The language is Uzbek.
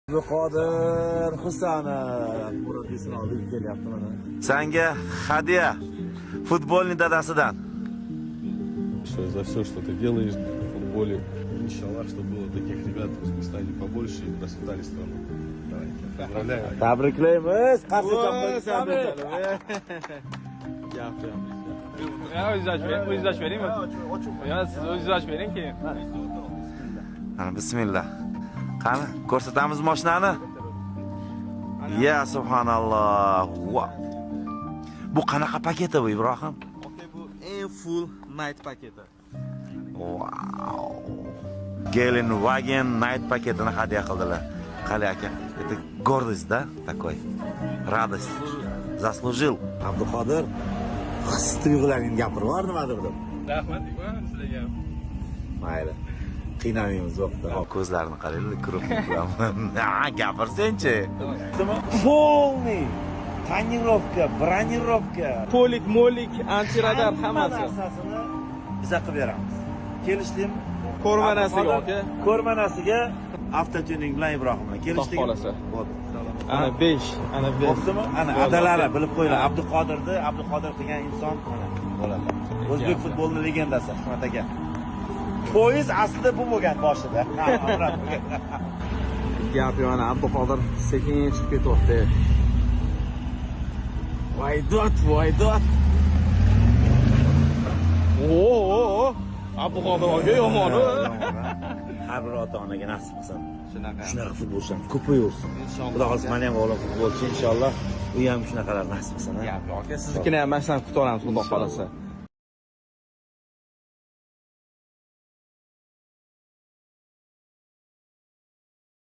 Qodir Husanov murabbiyni olib kelyapti mana. Senga hadya futbolni dadasidan. За все, что ты делаешь в футболе. Иншаллах, чтобы было таких ребят в Узбекистане побольше и процветали страну. Поздравляю. Tabriklaymiz. Qarshi champion. O'zingiz beringmi? Siz o'zingiz bering keyin. Mana bismillah. Qani, ko'rsatamiz mashinani. Ya subhanalloh. Bu qanaqa paketi bu Ibrohim? Bu eng full night paketi. Wow. Gelen Wagen Night paketini hadya qildilar. Qali aka, это гордость, да, такой. Радость. Заслужил. Abduqodir his tuyg'ularingni gapirib bor nimadir deb. Rahmat sizlarga. Mayli. Qiynamaymiz vaqtda. Ko'zlarini qaranglar, kurib bilaman. Ha, gapirsen-chi. Полный tonirovka, bronировка, Polik, molik, antiradar hammasi. narsasini biza qilib beramiz. Kelishdimi? Ko'rmanasiga aka. Ko'rmanasiga avtotuning bilan Ibrohim bilan kelishdik. Xohlasa. Bo'ldi. Ana 5, ana 5. Bo'ptimi? Ana adalari bilib qo'yinglar. Abduqodir degan inson mana bo'ladi. O'zbek futbolining legendasi Hikmat aka. Poyez aslida bu bo'lgan boshida. Gap yana Abduqodir sekin chiqib ketyapti. Voydot. Oo! Abduqodir aka yomon. Har bir ota-onaga nasib qilsin. Shunaqa futbolchilar ko'payursin. Xudo xohlasa men ham o'g'lim futbolchi inshaalloh. U ham shunaqalar nasib qilsin. Gap yo'q aka, siznikini ham mana shundan kutaveramiz, xudo xolasa.